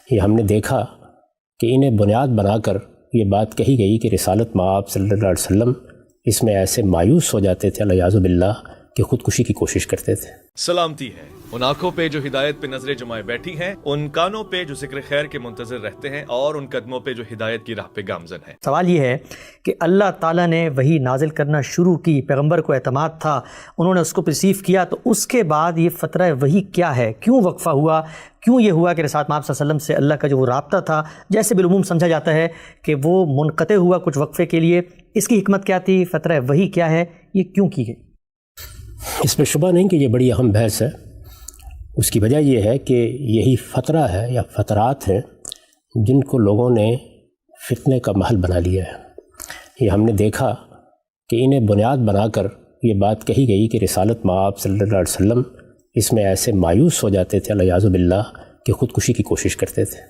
یہ ہم نے دیکھا کہ انہیں بنیاد بنا کر یہ بات کہی گئی کہ رسالت مآب صلی اللہ علیہ وسلم اس میں ایسے مایوس ہو جاتے تھے الیاذ باللہ کہ خودکشی کی کوشش کرتے تھے۔ سلامتی ہے ان آنکھوں پہ جو ہدایت پہ نظریں جمائے بیٹھی ہیں، ان کانوں پہ جو ذکر خیر کے منتظر رہتے ہیں، اور ان قدموں پہ جو ہدایت کی راہ پہ گامزن ہیں۔ سوال یہ ہے کہ اللہ تعالیٰ نے وحی نازل کرنا شروع کی، پیغمبر کو اعتماد تھا، انہوں نے اس کو پرسیو کیا، تو اس کے بعد یہ فترہ وحی کیا ہے؟ کیوں وقفہ ہوا؟ کیوں یہ ہوا کہ رسالت مآب صلی اللہ علیہ وسلم سے اللہ کا جو وہ رابطہ تھا، جیسے بالعموم سمجھا جاتا ہے کہ وہ منقطع ہوا کچھ وقفے کے لیے، اس کی حکمت کیا تھی؟ فترہ وحی کیا ہے؟ یہ کیوں کی گئی؟ اس میں شبہ نہیں کہ یہ بڑی اہم بحث ہے۔ اس کی وجہ یہ ہے کہ یہی فترہ ہے یا فترات ہیں جن کو لوگوں نے فتنے کا محل بنا لیا ہے۔ یہ ہم نے دیکھا کہ انہیں بنیاد بنا کر یہ بات کہی گئی کہ رسالت مآب صلی اللہ علیہ وسلم اس میں ایسے مایوس ہو جاتے تھے الیاذ باللہ کہ خودکشی کی کوشش کرتے تھے۔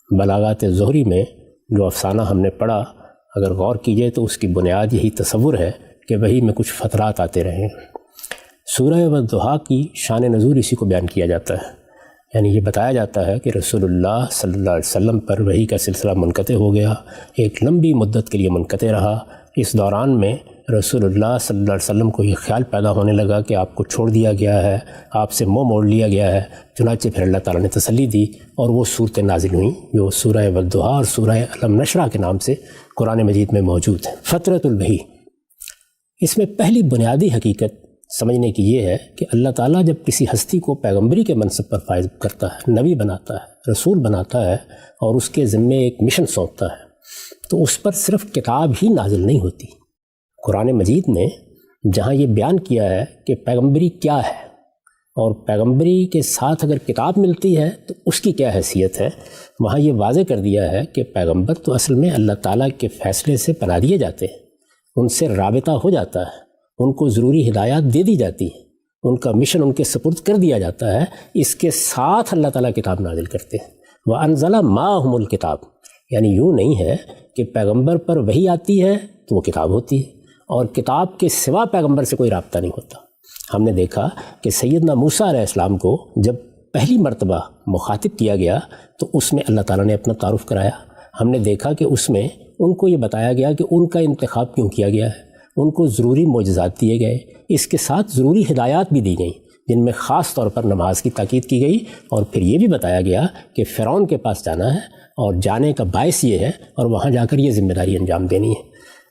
بلاغات زہری میں جو افسانہ ہم نے پڑھا، اگر غور کیجئے تو اس کی بنیاد یہی تصور ہے کہ وحی میں کچھ فترات آتے رہے ہیں۔ سورہ والضحیٰ کی شان نزول اسی کو بیان کیا جاتا ہے، یعنی یہ بتایا جاتا ہے کہ رسول اللہ صلی اللہ علیہ وسلم پر وحی کا سلسلہ منقطع ہو گیا، ایک لمبی مدت کے لیے منقطع رہا۔ اس دوران میں رسول اللہ صلی اللہ علیہ وسلم کو یہ خیال پیدا ہونے لگا کہ آپ کو چھوڑ دیا گیا ہے، آپ سے منہ موڑ لیا گیا ہے۔ چنانچہ پھر اللہ تعالیٰ نے تسلی دی اور وہ صورتیں نازل ہوئیں جو سورہ والضحیٰ اور سورہ الم نشرح کے نام سے قرآن مجید میں موجود ہیں۔ فترۃ الوحی، اس میں پہلی بنیادی حقیقت سمجھنے کی یہ ہے کہ اللہ تعالیٰ جب کسی ہستی کو پیغمبری کے منصب پر فائز کرتا ہے، نبی بناتا ہے، رسول بناتا ہے اور اس کے ذمے ایک مشن سونپتا ہے، تو اس پر صرف کتاب ہی نازل نہیں ہوتی۔ قرآن مجید نے جہاں یہ بیان کیا ہے کہ پیغمبری کیا ہے اور پیغمبری کے ساتھ اگر کتاب ملتی ہے تو اس کی کیا حیثیت ہے، وہاں یہ واضح کر دیا ہے کہ پیغمبر تو اصل میں اللہ تعالیٰ کے فیصلے سے پناہ دیے جاتے ہیں، ان سے رابطہ ہو جاتا ہے، ان کو ضروری ہدایات دے دی جاتی ہیں، ان کا مشن ان کے سپرد کر دیا جاتا ہے۔ اس کے ساتھ اللہ تعالیٰ کتاب نازل کرتے ہیں۔ وَأَنزَلَ مَعَهُمُ الْكِتَابَ، یعنی یوں نہیں ہے کہ پیغمبر پر وحی آتی ہے تو وہ کتاب ہوتی ہے اور کتاب کے سوا پیغمبر سے کوئی رابطہ نہیں ہوتا۔ ہم نے دیکھا کہ سیدنا موسیٰ علیہ السلام کو جب پہلی مرتبہ مخاطب کیا گیا تو اس میں اللہ تعالیٰ نے اپنا تعارف کرایا۔ ہم نے دیکھا کہ اس میں ان کو یہ بتایا گیا کہ ان کا انتخاب کیوں کیا گیا ہے، ان کو ضروری معجزات دیے گئے، اس کے ساتھ ضروری ہدایات بھی دی گئیں جن میں خاص طور پر نماز کی تاکید کی گئی، اور پھر یہ بھی بتایا گیا کہ فرعون کے پاس جانا ہے اور جانے کا باعث یہ ہے اور وہاں جا کر یہ ذمہ داری انجام دینی ہے۔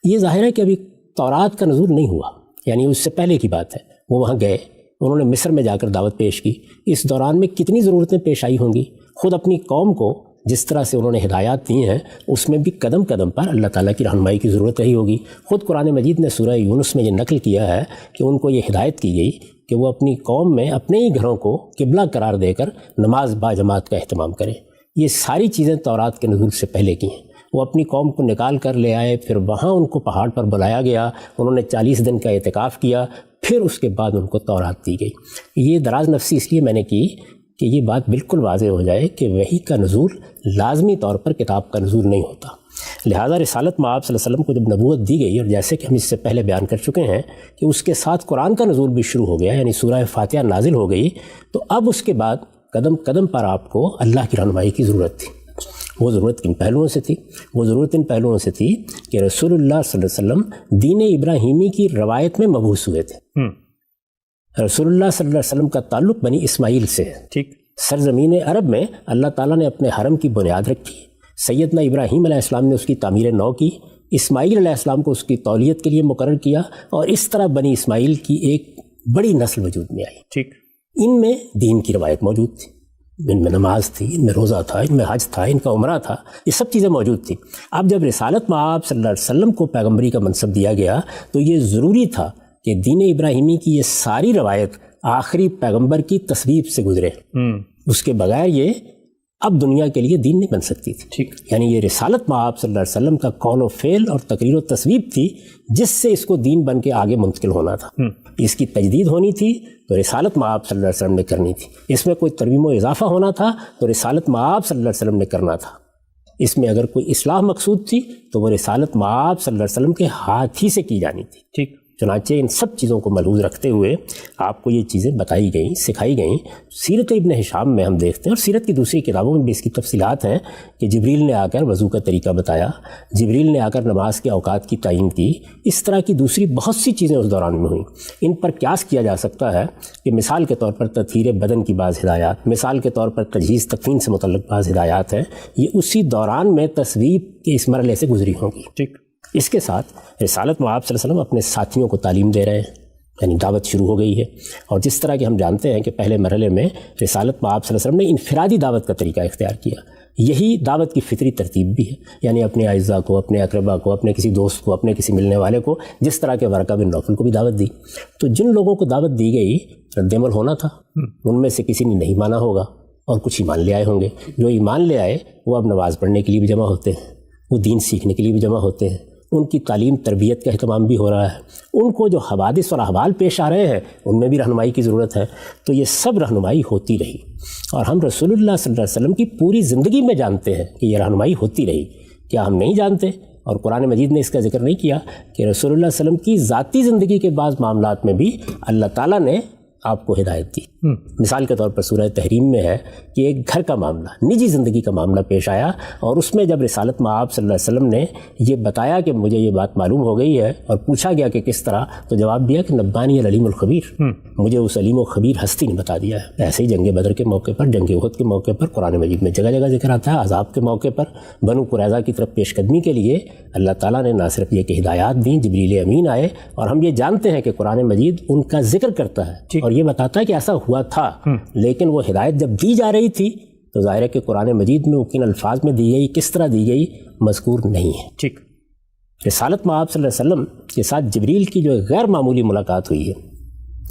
یہ ظاہر ہے کہ ابھی تورات کا نزول نہیں ہوا، یعنی اس سے پہلے کی بات ہے۔ وہ وہاں گئے، انہوں نے مصر میں جا کر دعوت پیش کی، اس دوران میں کتنی ضرورتیں پیش آئی ہوں گی، خود اپنی قوم کو جس طرح سے انہوں نے ہدایات دی ہیں اس میں بھی قدم قدم پر اللہ تعالیٰ کی رہنمائی کی ضرورت رہی ہوگی۔ خود قرآن مجید نے سورہ یونس میں یہ نقل کیا ہے کہ ان کو یہ ہدایت کی گئی کہ وہ اپنی قوم میں اپنے ہی گھروں کو قبلہ قرار دے کر نماز با جماعت کا اہتمام کریں۔ یہ ساری چیزیں تورات کے نزول سے پہلے کی ہیں۔ وہ اپنی قوم کو نکال کر لے آئے، پھر وہاں ان کو پہاڑ پر بلایا گیا، انہوں نے 40 دن کا اعتکاف کیا، پھر اس کے بعد ان کو تورات دی گئی۔ یہ دراز نفسی اس لیے میں نے کی کہ یہ بات بالکل واضح ہو جائے کہ وحی کا نزول لازمی طور پر کتاب کا نزول نہیں ہوتا۔ لہٰذا رسالت مآب صلی اللہ علیہ وسلم کو جب نبوت دی گئی، اور جیسے کہ ہم اس سے پہلے بیان کر چکے ہیں کہ اس کے ساتھ قرآن کا نزول بھی شروع ہو گیا، یعنی سورہ فاتحہ نازل ہو گئی، تو اب اس کے بعد قدم قدم پر آپ کو اللہ کی رہنمائی کی ضرورت تھی۔ وہ ضرورت کن پہلوؤں سے تھی؟ وہ ضرورت ان پہلوؤں سے تھی کہ رسول اللہ صلی اللہ علیہ وسلم دین ابراہیمی کی روایت میں مبعوث ہوئے تھے۔ رسول اللہ صلی اللہ علیہ وسلم کا تعلق بنی اسماعیل سے ہے۔ ٹھیک، سرزمین عرب میں اللہ تعالیٰ نے اپنے حرم کی بنیاد رکھی، سیدنا ابراہیم علیہ السلام نے اس کی تعمیر نو کی، اسماعیل علیہ السلام کو اس کی تولیت کے لیے مقرر کیا، اور اس طرح بنی اسماعیل کی ایک بڑی نسل وجود میں آئی۔ ٹھیک، ان میں دین کی روایت موجود تھی، ان میں نماز تھی، ان میں روزہ تھا، ان میں حج تھا، ان کا عمرہ تھا، یہ سب چیزیں موجود تھیں۔ اب جب رسالت مآب صلی اللہ علیہ وسلم کو پیغمبری کا منصب دیا گیا تو یہ ضروری تھا کہ دین ابراہیمی کی یہ ساری روایت آخری پیغمبر کی تصویب سے گزرے، اس کے بغیر یہ اب دنیا کے لیے دین نہیں بن سکتی تھی۔ ٹھیک، یعنی یہ رسالت مآب صلی اللہ علیہ وسلم کا قول و فعل اور تقریر و تصویب تھی جس سے اس کو دین بن کے آگے منتقل ہونا تھا۔ اس کی تجدید ہونی تھی تو رسالت مآب صلی اللہ علیہ وسلم نے کرنی تھی، اس میں کوئی ترمیم و اضافہ ہونا تھا تو رسالت مآب صلی اللہ علیہ وسلم نے کرنا تھا، اس میں اگر کوئی اصلاح مقصود تھی تو وہ رسالت مآب صلی اللہ علیہ وسلم کے ہاتھ ہی سے کی جانی تھی۔ ٹھیک، چنانچہ ان سب چیزوں کو ملحوظ رکھتے ہوئے آپ کو یہ چیزیں بتائی گئیں، سکھائی گئیں۔ سیرت ابن ہشام میں ہم دیکھتے ہیں، اور سیرت کی دوسری کتابوں میں بھی اس کی تفصیلات ہیں کہ جبریل نے آ کر وضو کا طریقہ بتایا، جبریل نے آ کر نماز کے اوقات کی تعین کی۔ اس طرح کی دوسری بہت سی چیزیں اس دوران میں ہوئیں۔ ان پر قیاس کیا جا سکتا ہے کہ مثال کے طور پر تطہیر بدن کی بعض ہدایات، مثال کے طور پر تجہیز تکفین سے متعلق بعض ہدایات ہیں، یہ اسی دوران میں تصویب کے اس مرحلے سے گزری ہوں گی۔ ٹھیک۔ اس کے ساتھ رسالت میں آپ صلی اللہ علیہ وسلم اپنے ساتھیوں کو تعلیم دے رہے ہیں، یعنی دعوت شروع ہو گئی ہے۔ اور جس طرح کہ ہم جانتے ہیں کہ پہلے مرحلے میں رسالت میں آپ صلی اللہ علیہ وسلم نے انفرادی دعوت کا طریقہ اختیار کیا، یہی دعوت کی فطری ترتیب بھی ہے، یعنی اپنے اعزاء کو، اپنے اقربا کو، اپنے کسی دوست کو، اپنے کسی ملنے والے کو، جس طرح کہ ورقہ بن نوفل کو بھی دعوت دی۔ تو جن لوگوں کو دعوت دی گئی رد عمل ہونا تھا، ان میں سے کسی نے نہیں مانا ہوگا اور کچھ ایمان لے آئے ہوں گے۔ جو ایمان لے آئے وہ اب نماز پڑھنے کے لیے بھی جمع ہوتے ہیں، وہ دین سیکھنے کے لیے بھی جمع ہوتے ہیں، ان کی تعلیم تربیت کا اہتمام بھی ہو رہا ہے، ان کو جو حوادث اور احوال پیش آ رہے ہیں ان میں بھی رہنمائی کی ضرورت ہے۔ تو یہ سب رہنمائی ہوتی رہی، اور ہم رسول اللہ صلی اللہ علیہ وسلم کی پوری زندگی میں جانتے ہیں کہ یہ رہنمائی ہوتی رہی۔ کیا ہم نہیں جانتے؟ اور قرآن مجید نے اس کا ذکر نہیں کیا کہ رسول اللہ صلی اللہ علیہ وسلم کی ذاتی زندگی کے بعض معاملات میں بھی اللہ تعالیٰ نے آپ کو ہدایت دی۔ مثال کے طور پر سورہ تحریم میں ہے کہ ایک گھر کا معاملہ، نجی زندگی کا معاملہ پیش آیا، اور اس میں جب رسالت مآب صلی اللہ علیہ وسلم نے یہ بتایا کہ مجھے یہ بات معلوم ہو گئی ہے، اور پوچھا گیا کہ کس طرح، تو جواب دیا کہ نبانی العلیم الخبیر، مجھے اس علیم و خبیر ہستی نے بتا دیا ہے۔ ایسے ہی جنگ بدر کے موقع پر، جنگ احد کے موقع پر قرآن مجید میں جگہ جگہ ذکر آتا ہے۔ عذاب کے موقع پر بنو قریظہ کی طرف پیش قدمی کے لیے اللہ تعالیٰ نے نہ صرف یہ کہ ہدایات دیں، جبریل امین آئے، اور ہم یہ جانتے ہیں کہ قرآن مجید ان کا ذکر کرتا ہے اور یہ بتاتا ہے کہ ایسا ہوا تھا، لیکن وہ ہدایت جب دی جا رہی تھی تو ظاہر ہے کہ قرآن مجید میں وہ کن الفاظ میں دی گئی، کس طرح دی گئی، مذکور نہیں ہے۔ ٹھیک۔ رسالت مآب صلی اللہ علیہ وسلم کے ساتھ جبریل کی جو غیر معمولی ملاقات ہوئی ہے،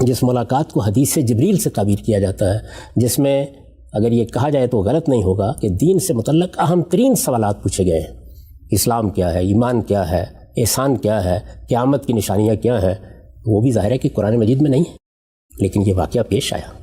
جس ملاقات کو حدیث جبریل سے تعبیر کیا جاتا ہے، جس میں اگر یہ کہا جائے تو غلط نہیں ہوگا کہ دین سے متعلق اہم ترین سوالات پوچھے گئے ہیں۔ اسلام کیا ہے، ایمان کیا ہے، احسان کیا ہے، قیامت کی نشانیاں کیا ہیں، وہ بھی ظاہر ہے کہ قرآن مجید میں نہیں ہے، لیکن یہ واقعہ پیش آیا۔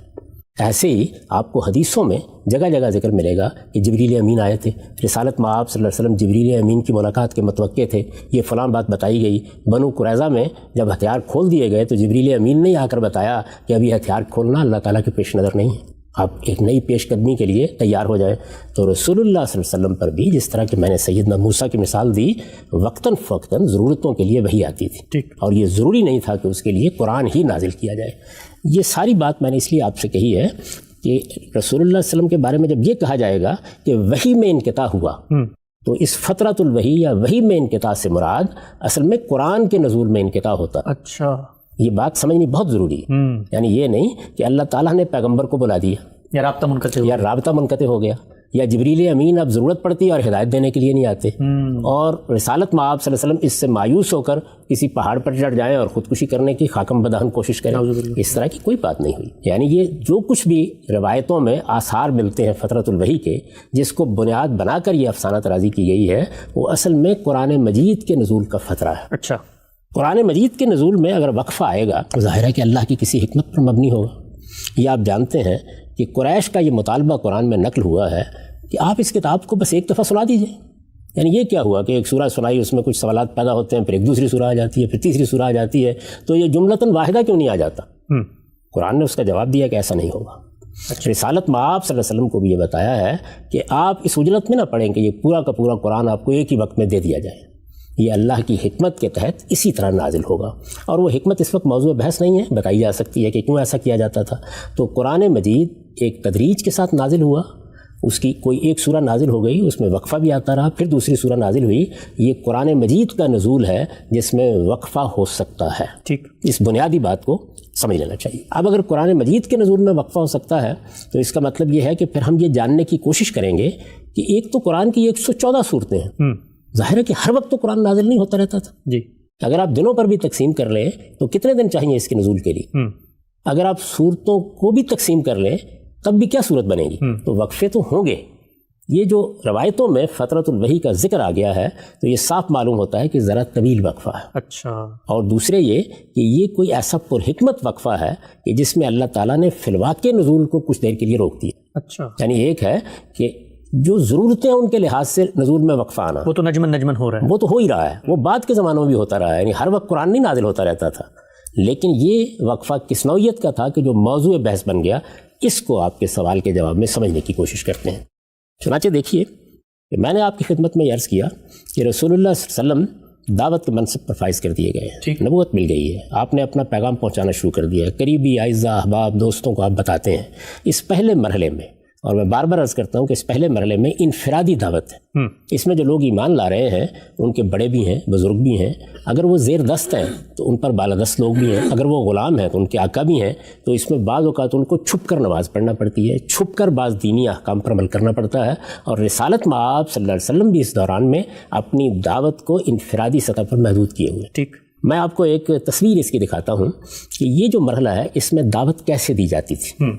ایسے ہی آپ کو حدیثوں میں جگہ جگہ ذکر ملے گا کہ جبریل امین آئے تھے، رسالت مآب صلی اللہ علیہ وسلم جبریل امین کی ملاقات کے متوقع تھے، یہ فلاں بات بتائی گئی۔ بنو قریظہ میں جب ہتھیار کھول دیے گئے تو جبریل امین نے آ کر بتایا کہ ابھی ہتھیار کھولنا اللہ تعالیٰ کے پیش نظر نہیں ہے، آپ ایک نئی پیش قدمی کے لیے تیار ہو جائیں۔ تو رسول اللہ صلی اللہ علیہ وسلم پر بھی جس طرح کہ میں نے سیدنا موسیٰ کی مثال دی، وقتاً فوقتاً ضرورتوں کے لیے وحی آتی تھی، اور یہ ضروری نہیں تھا کہ اس کے لیے قرآن ہی نازل کیا جائے۔ یہ ساری بات میں نے اس لیے آپ سے کہی ہے کہ رسول اللہ صلی اللہ علیہ وسلم کے بارے میں جب یہ کہا جائے گا کہ وحی میں انقطاع ہوا، تو اس فترۃ الوحی یا وحی میں انقطاع سے مراد اصل میں قرآن کے نزول میں انقطاع ہوتا۔ اچھا، یہ بات سمجھنی بہت ضروری ہے۔ یعنی یہ نہیں کہ اللہ تعالیٰ نے پیغمبر کو بلا دیا یا رابطہ منقطع ہو گیا، یا جبریل امین اب ضرورت پڑتی ہے اور ہدایت دینے کے لیے نہیں آتے، اور رسالت مآب صلی اللہ علیہ وسلم اس سے مایوس ہو کر کسی پہاڑ پر چڑھ جائیں اور خودکشی کرنے کی خاکم بدہن کوشش کریں۔ اس طرح کی کوئی بات نہیں ہوئی۔ یعنی یہ جو کچھ بھی روایتوں میں آثار ملتے ہیں فترۃ الوحی کے، جس کو بنیاد بنا کر یہ افسانہ طرازی کی گئی ہے، وہ اصل میں قرآن مجید کے نزول کا فترہ ہے۔ اچھا، قرآن مجید کے نزول میں اگر وقفہ آئے گا تو ظاہر ہے کہ اللہ کی کسی حکمت پر مبنی ہوگا۔ یہ آپ جانتے ہیں کہ قریش کا یہ مطالبہ قرآن میں نقل ہوا ہے کہ آپ اس کتاب کو بس ایک دفعہ سنا دیجئے۔ یعنی یہ کیا ہوا کہ ایک سورہ سنائی، اس میں کچھ سوالات پیدا ہوتے ہیں، پھر ایک دوسری سورہ آ جاتی ہے، پھر تیسری سورہ آ جاتی ہے، تو یہ جملتاً واحدہ کیوں نہیں آ جاتا؟ قرآن نے اس کا جواب دیا کہ ایسا نہیں ہوگا۔ رسالت مآب صلی اللہ علیہ وسلم کو بھی یہ بتایا ہے کہ آپ اس اجلت میں نہ پڑھیں کہ یہ پورا کا پورا قرآن آپ کو ایک ہی وقت میں دے دیا جائے، یہ اللہ کی حکمت کے تحت اسی طرح نازل ہوگا، اور وہ حکمت اس وقت موضوع بحث نہیں ہے، بتائی جا سکتی ہے کہ کیوں ایسا کیا جاتا تھا۔ تو قرآن مجید ایک تدریج کے ساتھ نازل ہوا، اس کی کوئی ایک سورہ نازل ہو گئی، اس میں وقفہ بھی آتا رہا، پھر دوسری سورہ نازل ہوئی۔ یہ قرآن مجید کا نزول ہے جس میں وقفہ ہو سکتا ہے۔ ٹھیک، اس بنیادی بات کو سمجھ لینا چاہیے۔ اب اگر قرآن مجید کے نزول میں وقفہ ہو سکتا ہے تو اس کا مطلب یہ ہے کہ پھر ہم یہ جاننے کی کوشش کریں گے کہ ایک تو قرآن کی 114 صورتیں ہیں، ظاہر ہے کہ ہر وقت تو قرآن نازل نہیں ہوتا رہتا تھا جی۔ اگر آپ دنوں پر بھی تقسیم کر لیں تو کتنے دن چاہیے اس کے نزول کے لیے؟ اگر آپ صورتوں کو بھی تقسیم کر لیں تب بھی کیا صورت بنے گی؟ تو وقفے تو ہوں گے۔ یہ جو روایتوں میں فترۃ الوحی کا ذکر آ گیا ہے تو یہ صاف معلوم ہوتا ہے کہ ذرا طویل وقفہ ہے۔ اچھا، اور دوسرے یہ کہ یہ کوئی ایسا پرحکمت وقفہ ہے کہ جس میں اللہ تعالیٰ نے فی الواقع نزول کو کچھ دیر کے لیے روک دیا۔ اچھا، یعنی ایک ہے کہ جو ضرورتیں ان کے لحاظ سے نزول میں وقفہ آنا، وہ تو نجمن ہو رہا ہے، وہ تو ہو ہی رہا ہے، وہ بعد کے زمانوں میں بھی ہوتا رہا ہے، یعنی ہر وقت قرآن نہیں نازل ہوتا رہتا تھا۔ لیکن یہ وقفہ کس نوعیت کا تھا کہ جو موضوع بحث بن گیا، اس کو آپ کے سوال کے جواب میں سمجھنے کی کوشش کرتے ہیں۔ چنانچہ دیکھیے کہ میں نے آپ کی خدمت میں عرض کیا کہ رسول اللہ صلی اللہ علیہ وسلم دعوت کے منصب پر فائز کر دیے گئے ہیں، نبوت مل گئی ہے، آپ نے اپنا پیغام پہنچانا شروع کر دیا ہے، قریبی اعزاء احباب دوستوں کو آپ بتاتے ہیں۔ اس پہلے مرحلے میں، اور میں بار بار عرض کرتا ہوں کہ اس پہلے مرحلے میں انفرادی دعوت ہے، اس میں جو لوگ ایمان لا رہے ہیں ان کے بڑے بھی ہیں، بزرگ بھی ہیں، اگر وہ زیر دست ہیں تو ان پر بالادست لوگ بھی ہیں، اگر وہ غلام ہیں تو ان کے آقا بھی ہیں، تو اس میں بعض اوقات ان کو چھپ کر نماز پڑھنا پڑتی ہے، چھپ کر بعض دینی احکام پر عمل کرنا پڑتا ہے، اور رسالت مآب صلی اللہ علیہ وسلم بھی اس دوران میں اپنی دعوت کو انفرادی سطح پر محدود کیے ہوئے۔ ٹھیک، میں آپ کو ایک تصویر اس کی دکھاتا ہوں کہ یہ جو مرحلہ ہے اس میں دعوت کیسے دی جاتی تھی۔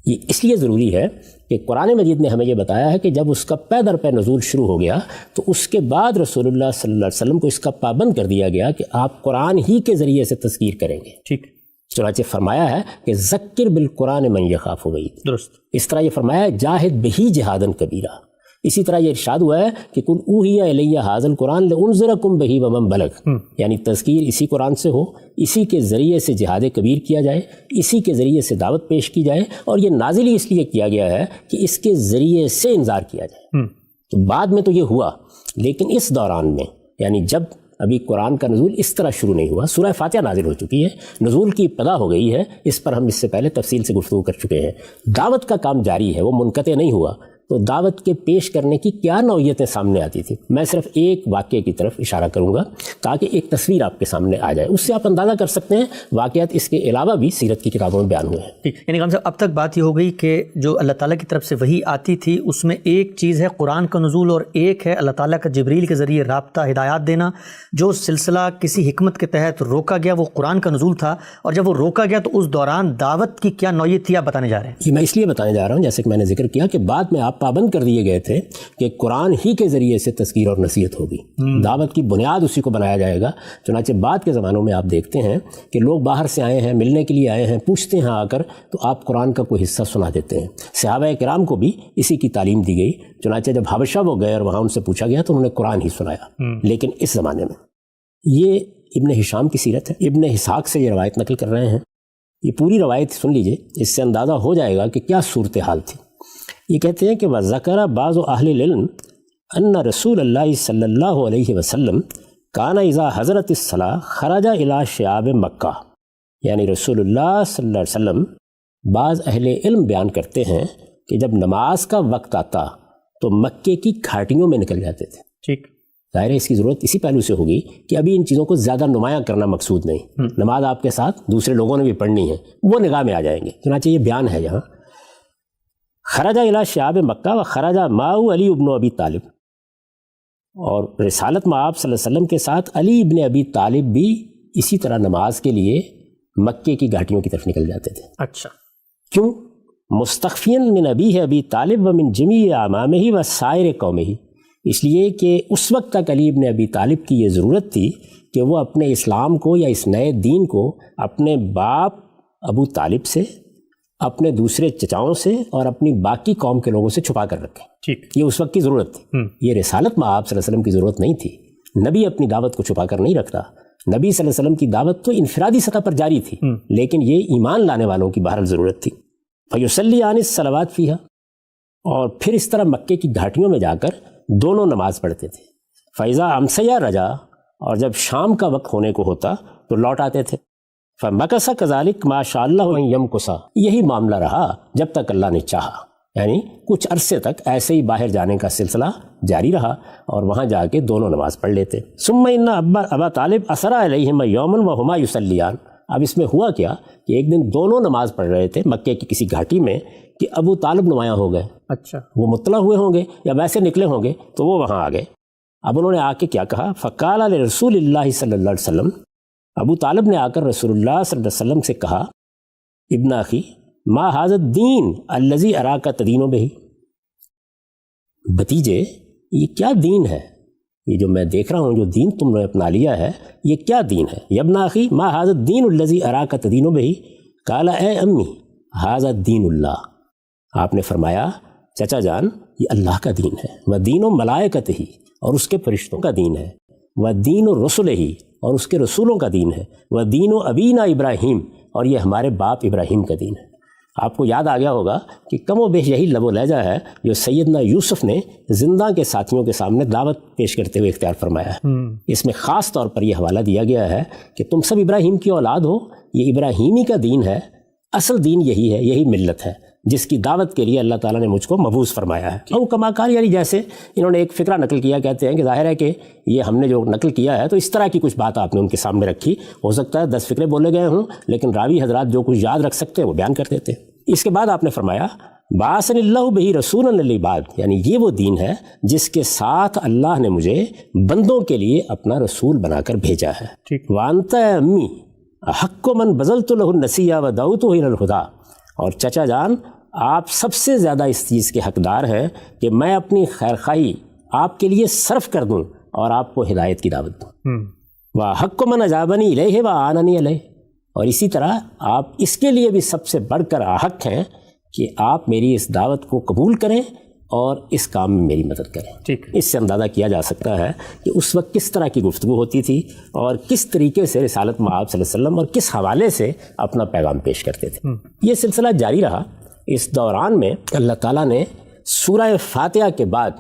یہ اس لیے ضروری ہے کہ قرآن مجید نے ہمیں یہ بتایا ہے کہ جب اس کا پے در پے نزول شروع ہو گیا تو اس کے بعد رسول اللہ صلی اللہ علیہ وسلم کو اس کا پابند کر دیا گیا کہ آپ قرآن ہی کے ذریعے سے تذکیر کریں گے۔ ٹھیک، چنانچہ فرمایا ہے کہ ذکر بالقرآن من یخاف وعید، درست۔ اس طرح یہ فرمایا ہے جاہد بہی جہادن کبیرہ۔ اسی طرح یہ ارشاد ہوا ہے کہ قل اوحی الی ھذا القرآن لانذرکم بہ ومن بلغ، یعنی تذکیر اسی قرآن سے ہو، اسی کے ذریعے سے جہاد کبیر کیا جائے، اسی کے ذریعے سے دعوت پیش کی جائے، اور یہ نازل اس لیے کیا گیا ہے کہ اس کے ذریعے سے انذار کیا جائے۔ تو بعد میں تو یہ ہوا، لیکن اس دوران میں یعنی جب ابھی قرآن کا نزول اس طرح شروع نہیں ہوا، سورہ فاتحہ نازل ہو چکی ہے، نزول کی ابتدا ہو گئی ہے، اس پر ہم اس سے پہلے تفصیل سے گفتگو کر چکے ہیں۔ دعوت کا کام جاری ہے، وہ منقطع نہیں ہوا۔ تو دعوت کے پیش کرنے کی کیا نوعیتیں سامنے آتی تھی، میں صرف ایک واقعے کی طرف اشارہ کروں گا تاکہ ایک تصویر آپ کے سامنے آ جائے، اس سے آپ اندازہ کر سکتے ہیں واقعات اس کے علاوہ بھی سیرت کی کتابوں میں بیان ہوئے ہیں۔ یعنی ہم اب تک بات یہ ہو گئی کہ جو اللہ تعالیٰ کی طرف سے وحی آتی تھی اس میں ایک چیز ہے قرآن کا نزول، اور ایک ہے اللہ تعالیٰ کا جبریل کے ذریعے رابطہ ہدایات دینا۔ جو سلسلہ کسی حکمت کے تحت روکا گیا وہ قرآن کا نزول تھا، اور جب وہ روکا گیا تو اس دوران دعوت کی کیا نوعیت تھی آپ بتانے جا رہے ہیں؟ یہ میں اس لیے بتانے جا رہا ہوں جیسے کہ میں نے ذکر کیا کہ بعد میں آپ پابند کر دیے گئے تھے کہ قرآن ہی کے ذریعے سے تذکیر اور نصیحت ہوگی، دعوت کی بنیاد اسی کو بنایا جائے گا۔ چنانچہ بعد کے زمانوں میں آپ دیکھتے ہیں کہ لوگ باہر سے آئے ہیں، ملنے کے لیے آئے ہیں، پوچھتے ہیں آ کر تو آپ قرآن کا کوئی حصہ سنا دیتے ہیں۔ صحابہ کرام کو بھی اسی کی تعلیم دی گئی، چنانچہ جب حبشہ وہ گئے اور وہاں ان سے پوچھا گیا تو انہوں نے قرآن ہی سنایا۔ لیکن اس زمانے میں یہ ابن ہشام کی سیرت ہے، ابن اسحاق سے یہ روایت نقل کر رہے ہیں، یہ پوری روایت سن لیجئے، اس سے اندازہ ہو جائے گا کہ کیا صورتحال تھی۔ یہ کہتے ہیں کہ وَذَكَرَ بَعْضُ أَهْلِ الْعِلْمِ أَنَّ رسول اللہ صلی اللہ علیہ وسلم کان اذا حضرت الصلاۃ خرج إلى شعاب مکہ، یعنی رسول اللہ صلی اللہ علیہ وسلم بعض اہل علم بیان کرتے ہیں کہ جب نماز کا وقت آتا تو مکے کی گھاٹیوں میں نکل جاتے تھے۔ ٹھیک، ظاہر ہے اس کی ضرورت اسی پہلو سے ہوگی کہ ابھی ان چیزوں کو زیادہ نمایاں کرنا مقصود نہیں، نماز آپ کے ساتھ دوسرے لوگوں نے بھی پڑھنی ہے، وہ نگاہ میں آ جائیں گے۔ چنانچہ یہ بیان ہے یہاں خرجہ الی شعاب مکہ و خرجہ معه علی ابن ابی طالب، اور رسالت مآب صلی اللہ علیہ وسلم کے ساتھ علی ابن ابی طالب بھی اسی طرح نماز کے لیے مکے کی گھاٹیوں کی طرف نکل جاتے تھے۔ اچھا، کیوں؟ مستخفین من ابیہ ابی طالب و من جمیع اعمامہ و سائر قومہ، اس لیے کہ اس وقت تک علی ابن ابی طالب کی یہ ضرورت تھی کہ وہ اپنے اسلام کو یا اس نئے دین کو اپنے باپ ابو طالب سے، اپنے دوسرے چچاؤں سے اور اپنی باقی قوم کے لوگوں سے چھپا کر رکھیں۔ ٹھیک، یہ اس وقت کی ضرورت تھی، یہ رسالت مآب صلی اللہ علیہ وسلم کی ضرورت نہیں تھی۔ نبی اپنی دعوت کو چھپا کر نہیں رکھتا، نبی صلی اللہ علیہ وسلم کی دعوت تو انفرادی سطح پر جاری تھی، لیکن یہ ایمان لانے والوں کی بہرحال ضرورت تھی۔ فیصلی عن الصلوات فیہا، اور پھر اس طرح مکے کی گھاٹیوں میں جا کر دونوں نماز پڑھتے تھے۔ فیضا امسیا رجا، اور جب شام کا وقت ہونے کو ہوتا تو لوٹ آتے تھے۔ فمکث کذالک ما شاء اللہ ان یمکث، یہی معاملہ رہا جب تک اللہ نے چاہا، یعنی کچھ عرصے تک ایسے ہی باہر جانے کا سلسلہ جاری رہا اور وہاں جا کے دونوں نماز پڑھ لیتے۔ ثم ان ابا طالب اسرا علیہما یوما وہما یصلیان، اب اس میں ہوا کیا کہ ایک دن دونوں نماز پڑھ رہے تھے مکے کی کسی گھاٹی میں کہ ابو طالب نمایاں ہو گئے۔ اچھا، وہ مطلع ہوئے ہوں گے یا ویسے نکلے ہوں گے تو وہ وہاں آ گئے۔ اب انہوں نے آ کے کیا کہا، فقال لرسول اللہ صلی اللہ علیہ وسلم، ابو طالب نے آ کر رسول اللہ صلی اللہ علیہ وسلم سے کہا، ابن اخی ما ھذا الدین الذی اراک تدین بہ، بھتیجے یہ کیا دین ہے، یہ جو میں دیکھ رہا ہوں جو دین تم نے اپنا لیا ہے یہ کیا دین ہے؟ یا ابن اخی ما ھذا الدین الذی اراک تدین بہ، قال اے امی ھذا دین اللہ، آپ نے فرمایا چچا جان یہ اللہ کا دین ہے، وہ دین و ملائکتہ ہی، اور اس کے فرشتوں کا دین ہے، وہ دین و رسول ہی، اور اس کے رسولوں کا دین ہے، وہ دین و ابینا ابراہیم، اور یہ ہمارے باپ ابراہیم کا دین ہے۔ آپ کو یاد آ گیا ہوگا کہ کم و بیش یہی لب و لہجہ ہے جو سیدنا یوسف نے زندہ کے ساتھیوں کے سامنے دعوت پیش کرتے ہوئے اختیار فرمایا ہے۔ اس میں خاص طور پر یہ حوالہ دیا گیا ہے کہ تم سب ابراہیم کی اولاد ہو، یہ ابراہیمی کا دین ہے، اصل دین یہی ہے، یہی ملت ہے جس کی دعوت کے لیے اللہ تعالیٰ نے مجھ کو مبعوث فرمایا ہے۔ اور کما کار، یعنی جیسے انہوں نے ایک فقرہ نقل کیا، کہتے ہیں کہ ظاہر ہے کہ یہ ہم نے جو نقل کیا ہے تو اس طرح کی کچھ بات آپ نے ان کے سامنے رکھی، ہو سکتا ہے 10 فقرے بولے گئے ہوں، لیکن راوی حضرات جو کچھ یاد رکھ سکتے ہیں وہ بیان کر دیتے۔ اس کے بعد آپ نے فرمایا بَعَثَنِ اللَّهُ بِهِ رَسُولًا لِلْعِبَادِ، یعنی یہ وہ دین ہے جس کے ساتھ اللہ نے مجھے بندوں کے لیے اپنا رسول بنا کر بھیجا ہے۔ وَأَنْتَ أَمِّي أَحَقُّ مَنْ بَذَلْتُ لَهُ النَّصِيحَةَ وَدَعَوْتُهُ إِلَى الْهُدَىٰ، اور چچا جان آپ سب سے زیادہ اس چیز کے حقدار ہیں کہ میں اپنی خیرخواہی آپ کے لیے صرف کر دوں اور آپ کو ہدایت کی دعوت دوں۔ وَحَقُّ مَنْ أَجَابَنِي إِلَيْهِ وَأَعَانَنِي عَلَيْهِ، اور اسی طرح آپ اس کے لیے بھی سب سے بڑھ کر حق ہیں کہ آپ میری اس دعوت کو قبول کریں اور اس کام میں میری مدد کریں۔ اس سے اندازہ کیا جا سکتا ہے کہ اس وقت کس طرح کی گفتگو ہوتی تھی اور کس طریقے سے رسالت مآب صلی اللہ علیہ وسلم اور کس حوالے سے اپنا پیغام پیش کرتے تھے۔ یہ سلسلہ جاری رہا۔ اس دوران میں اللہ تعالیٰ نے سورہ فاتحہ کے بعد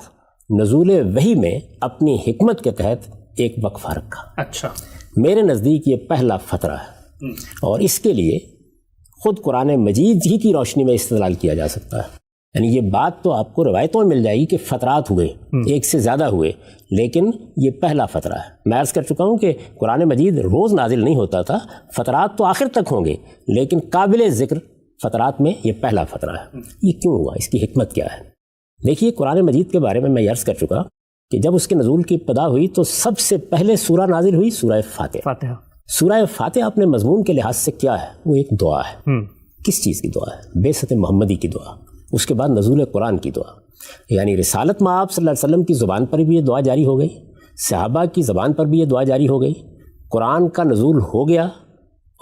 نزول وحی میں اپنی حکمت کے تحت ایک وقفہ رکھا۔ اچھا، میرے نزدیک یہ پہلا فترہ ہے، اور اس کے لیے خود قرآن مجید ہی کی روشنی میں استدلال کیا جا سکتا ہے۔ یعنی یہ بات تو آپ کو روایتوں میں مل جائے گی کہ فترات ہوئے، ایک سے زیادہ ہوئے، لیکن یہ پہلا فترہ ہے۔ میں عرض کر چکا ہوں کہ قرآن مجید روز نازل نہیں ہوتا تھا، فترات تو آخر تک ہوں گے، لیکن قابل ذکر فترات میں یہ پہلا فترہ ہے۔ یہ کیوں ہوا؟ اس کی حکمت کیا ہے؟ دیکھیے، قرآن مجید کے بارے میں میں عرض کر چکا کہ جب اس کے نزول کی ابتدا ہوئی تو سب سے پہلے سورہ نازل ہوئی سورہ فاتحہ۔ سورہ فاتحہ اپنے مضمون کے لحاظ سے کیا ہے؟ وہ ایک دعا ہے۔ کس چیز کی دعا ہے؟ بعثت محمدی کی دعا، اس کے بعد نزول قرآن کی دعا، یعنی رسالت مآب صلی اللہ علیہ وسلم کی زبان پر بھی یہ دعا جاری ہو گئی، صحابہ کی زبان پر بھی یہ دعا جاری ہو گئی، قرآن کا نزول ہو گیا،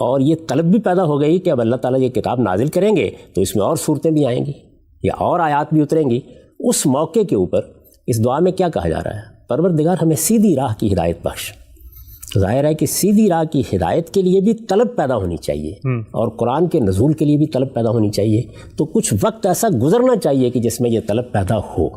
اور یہ طلب بھی پیدا ہو گئی کہ اب اللہ تعالیٰ یہ کتاب نازل کریں گے تو اس میں اور صورتیں بھی آئیں گی یا اور آیات بھی اتریں گی۔ اس موقع کے اوپر اس دعا میں کیا کہا جا رہا ہے؟ پروردگار ہمیں سیدھی راہ کی ہدایت بخش۔ ظاہر ہے کہ سیدھی راہ کی ہدایت کے لیے بھی طلب پیدا ہونی چاہیے، اور قرآن کے نزول کے لیے بھی طلب پیدا ہونی چاہیے۔ تو کچھ وقت ایسا گزرنا چاہیے کہ جس میں یہ طلب پیدا ہو۔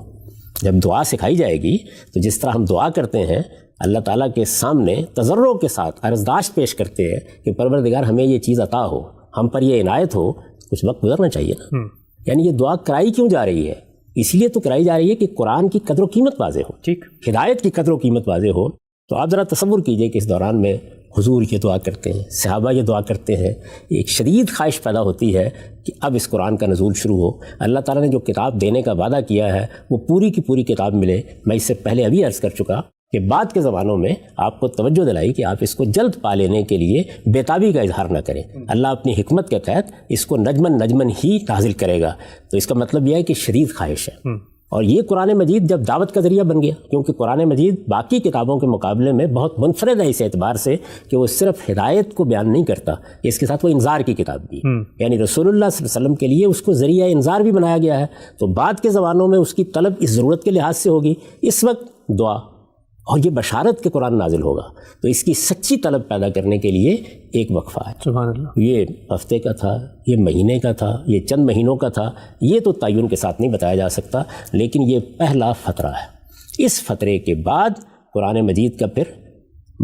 جب دعا سکھائی جائے گی تو جس طرح ہم دعا کرتے ہیں، اللہ تعالیٰ کے سامنے تضرع کے ساتھ عرضداشت پیش کرتے ہیں کہ پروردگار ہمیں یہ چیز عطا ہو، ہم پر یہ عنایت ہو، کچھ وقت گزرنا چاہیے نا۔ یعنی یہ دعا کرائی کیوں جا رہی ہے؟ اس لیے تو کرائی جا رہی ہے کہ قرآن کی قدر و قیمت واضح ہو، ہدایت کی قدر و قیمت واضح ہو۔ تو آپ ذرا تصور کیجئے کہ اس دوران میں حضور یہ دعا کرتے ہیں، صحابہ یہ دعا کرتے ہیں، ایک شدید خواہش پیدا ہوتی ہے کہ اب اس قرآن کا نزول شروع ہو، اللہ تعالیٰ نے جو کتاب دینے کا وعدہ کیا ہے وہ پوری کی پوری کتاب ملے۔ میں اس سے پہلے ابھی عرض کر چکا کہ بعد کے زمانوں میں آپ کو توجہ دلائی کہ آپ اس کو جلد پا لینے کے لیے بےتابی کا اظہار نہ کریں۔ اللہ اپنی حکمت کے تحت اس کو نجمن ہی نازل کرے گا۔ تو اس کا مطلب یہ ہے کہ شدید خواہش ہے۔ اور یہ قرآن مجید جب دعوت کا ذریعہ بن گیا، کیونکہ قرآن مجید باقی کتابوں کے مقابلے میں بہت منفرد ہے اس اعتبار سے کہ وہ صرف ہدایت کو بیان نہیں کرتا، اس کے ساتھ وہ انذار کی کتاب بھی ہے۔ یعنی رسول اللہ صلی اللہ علیہ وسلم کے لیے اس کو ذریعہ انذار بھی بنایا گیا ہے۔ تو بعد کے زمانوں میں اس کی طلب اس ضرورت کے لحاظ سے ہوگی، اس وقت دعا اور یہ بشارت کے قرآن نازل ہوگا، تو اس کی سچی طلب پیدا کرنے کے لیے ایک وقفہ ہے۔ سبحان اللہ۔ یہ ہفتے کا تھا، یہ مہینے کا تھا، یہ چند مہینوں کا تھا، یہ تو تعین کے ساتھ نہیں بتایا جا سکتا، لیکن یہ پہلا فترہ ہے۔ اس فترے کے بعد قرآن مجید کا پھر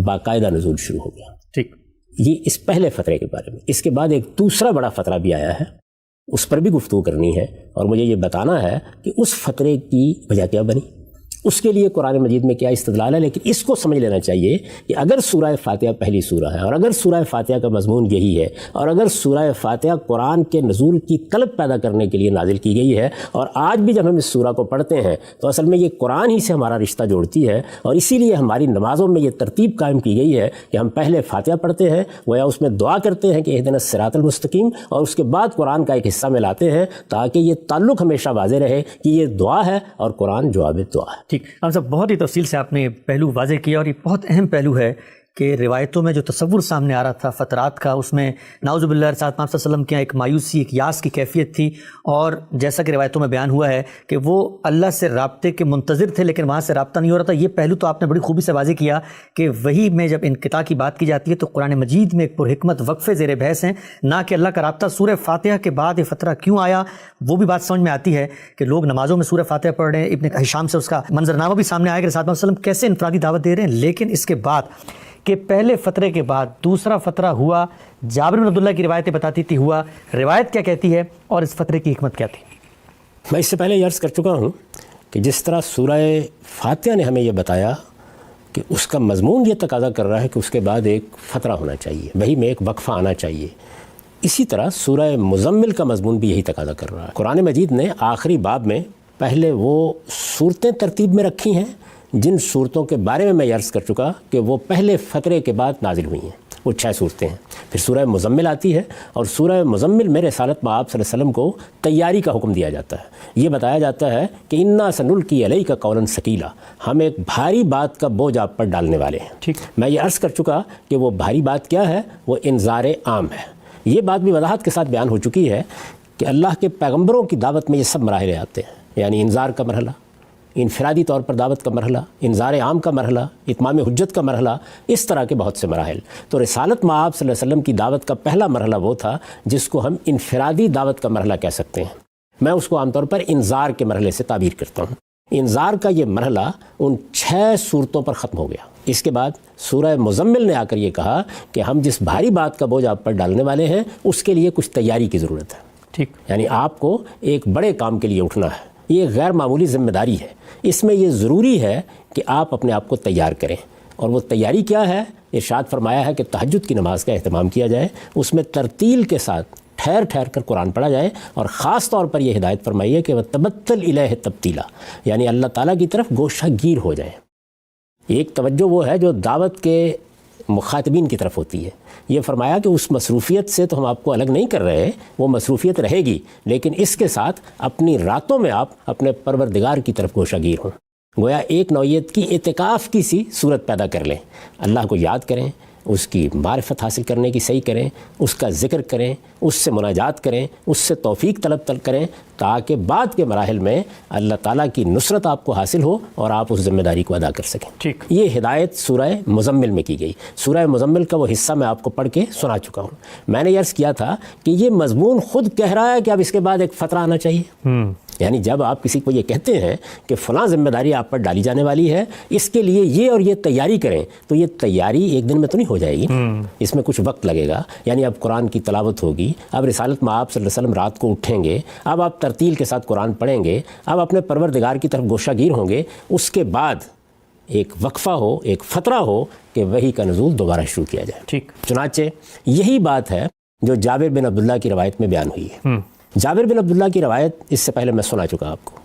باقاعدہ نزول شروع ہو گیا۔ ٹھیک، یہ اس پہلے فترے کے بارے میں۔ اس کے بعد ایک دوسرا بڑا فترہ بھی آیا ہے، اس پر بھی گفتگو کرنی ہے، اور مجھے یہ بتانا ہے کہ اس فترے کی وجہ کیا بنی، اس کے لیے قرآن مجید میں کیا استدلال ہے۔ لیکن اس کو سمجھ لینا چاہیے کہ اگر سورہ فاتحہ پہلی سورہ ہے، اور اگر سورہ فاتحہ کا مضمون یہی ہے، اور اگر سورہ فاتحہ قرآن کے نزول کی طلب پیدا کرنے کے لیے نازل کی گئی ہے، اور آج بھی جب ہم اس سورہ کو پڑھتے ہیں تو اصل میں یہ قرآن ہی سے ہمارا رشتہ جوڑتی ہے، اور اسی لیے ہماری نمازوں میں یہ ترتیب قائم کی گئی ہے کہ ہم پہلے فاتحہ پڑھتے ہیں، گویا اس میں دعا کرتے ہیں کہ اہدنا الصراط المستقیم، اور اس کے بعد قرآن کا ایک حصہ ملاتے ہیں تاکہ یہ تعلق ہمیشہ واضح رہے کہ یہ دعا ہے اور قرآن جواب دعا ہے۔ ٹھیک، ہم سب بہت ہی تفصیل سے آپ نے پہلو واضح کیا، اور یہ بہت اہم پہلو ہے کہ روایتوں میں جو تصور سامنے آ رہا تھا فترات کا، اس میں نعوذ باللہ رسالت محمد صلی اللہ علیہ وسلم کے ایک مایوسی، ایک یاس کی کیفیت تھی، اور جیسا کہ روایتوں میں بیان ہوا ہے کہ وہ اللہ سے رابطے کے منتظر تھے لیکن وہاں سے رابطہ نہیں ہو رہا تھا۔ یہ پہلو تو آپ نے بڑی خوبی سے واضح کیا کہ وحی میں جب انقطاع کی بات کی جاتی ہے تو قرآن مجید میں ایک پرحکمت وقفے زیر بحث ہیں، نہ کہ اللہ کا رابطہ۔ سورہ فاتحہ کے بعد یہ فترہ کیوں آیا، وہ بھی بات سمجھ میں آتی ہے کہ لوگ نمازوں میں سورہ فاتحہ پڑھ رہے ہیں، ابن ہشام سے اس کا منظرنامہ بھی سامنے آیا کہ رسول اللہ صلی اللہ علیہ وسلم کیسے انفرادی دعوت دے رہے ہیں، لیکن اس کے بعد کہ پہلے فترے کے بعد دوسرا فترہ ہوا، جابر بن عبداللہ کی روایتیں بتاتی تھی ہوا، روایت کیا کہتی ہے اور اس فترے کی حکمت کیا تھی؟ میں اس سے پہلے یہ عرض کر چکا ہوں کہ جس طرح سورہ فاتحہ نے ہمیں یہ بتایا کہ اس کا مضمون یہ تقاضا کر رہا ہے کہ اس کے بعد ایک فترہ ہونا چاہیے، وہی میں ایک وقفہ آنا چاہیے، اسی طرح سورہ مزمل کا مضمون بھی یہی تقاضا کر رہا ہے۔ قرآن مجید نے آخری باب میں پہلے وہ صورتیں ترتیب میں رکھی ہیں جن صورتوں کے بارے میں عرض کر چکا کہ وہ پہلے فترے کے بعد نازل ہوئی ہیں، وہ 6 صورتیں ہیں۔ پھر سورہ مزمل آتی ہے، اور سورہ مزمل میں رسالت مآب صلی اللہ علیہ وسلم کو تیاری کا حکم دیا جاتا ہے۔ یہ بتایا جاتا ہے کہ انا سنلقی علیک قولا ثقیلا، ہم ایک بھاری بات کا بوجھ آپ پر ڈالنے والے ہیں۔ ٹھیک، میں یہ عرض کر چکا کہ وہ بھاری بات کیا ہے، وہ انذار عام ہے۔ یہ بات بھی وضاحت کے ساتھ بیان ہو چکی ہے کہ اللہ کے پیغمبروں کی دعوت میں یہ سب مراحل آتے ہیں، یعنی انذار کا مرحلہ، انفرادی طور پر دعوت کا مرحلہ، انذار عام کا مرحلہ، اتمام حجت کا مرحلہ، اس طرح کے بہت سے مراحل۔ تو رسالت مآب صلی اللہ علیہ وسلم کی دعوت کا پہلا مرحلہ وہ تھا جس کو ہم انفرادی دعوت کا مرحلہ کہہ سکتے ہیں۔ میں اس کو عام طور پر انذار کے مرحلے سے تعبیر کرتا ہوں۔ انذار کا یہ مرحلہ ان 6 صورتوں پر ختم ہو گیا۔ اس کے بعد سورہ مزمل نے آ کر یہ کہا کہ ہم جس بھاری بات کا بوجھ آپ پر ڈالنے والے ہیں اس کے لیے کچھ تیاری کی ضرورت ہے۔ ٹھیک، یعنی آپ کو ایک بڑے کام کے لیے اٹھنا ہے، یہ غیر معمولی ذمہ داری ہے، اس میں یہ ضروری ہے کہ آپ اپنے آپ کو تیار کریں۔ اور وہ تیاری کیا ہے؟ ارشاد فرمایا ہے کہ تہجد کی نماز کا اہتمام کیا جائے، اس میں ترتیل کے ساتھ ٹھہر ٹھہر کر قرآن پڑھا جائے، اور خاص طور پر یہ ہدایت فرمائی ہے کہ وَتَبَتَّلْ إِلَيْهِ تَبْتِيلًا، یعنی اللہ تعالیٰ کی طرف گوشہ گیر ہو جائیں۔ ایک توجہ وہ ہے جو دعوت کے مخاطبین کی طرف ہوتی ہے۔ یہ فرمایا کہ اس مصروفیت سے تو ہم آپ کو الگ نہیں کر رہے، وہ مصروفیت رہے گی، لیکن اس کے ساتھ اپنی راتوں میں آپ اپنے پروردگار کی طرف گوشہ گیر ہوں۔ گویا ایک نوعیت کی اعتکاف کی سی صورت پیدا کر لیں، اللہ کو یاد کریں، اس کی معرفت حاصل کرنے کی صحیح کریں، اس کا ذکر کریں، اس سے مناجات کریں، اس سے توفیق طلب کریں، تاکہ بعد کے مراحل میں اللہ تعالیٰ کی نصرت آپ کو حاصل ہو اور آپ اس ذمہ داری کو ادا کر سکیں۔ ٹھیک، یہ ہدایت سورہ مزمل میں کی گئی۔ سورہ مزمل کا وہ حصہ میں آپ کو پڑھ کے سنا چکا ہوں۔ میں نے عرض کیا تھا کہ یہ مضمون خود کہہ رہا ہے کہ اب اس کے بعد ایک فترہ آنا چاہیے۔ یعنی جب آپ کسی کو یہ کہتے ہیں کہ فلاں ذمہ داری آپ پر ڈالی جانے والی ہے، اس کے لیے یہ اور یہ تیاری کریں، تو یہ تیاری ایک دن میں تو نہیں ہو جائے گی، اس میں کچھ وقت لگے گا۔ یعنی اب قرآن کی تلاوت ہوگی، اب رسالت مآب صلی اللہ علیہ وسلم رات کو اٹھیں گے، اب آپ ترتیل کے ساتھ قرآن پڑھیں گے، اب اپنے پروردگار کی طرف گوشہ گیر ہوں گے، اس کے بعد ایک وقفہ ہو، ایک فترہ ہو کہ وحی کا نزول دوبارہ شروع کیا جائے۔ ٹھیک، چنانچہ یہی بات ہے جو جابر بن عبداللہ کی روایت میں بیان ہوئی ہے۔ جابر بن عبداللہ کی روایت اس سے پہلے میں سنا چکا آپ کو،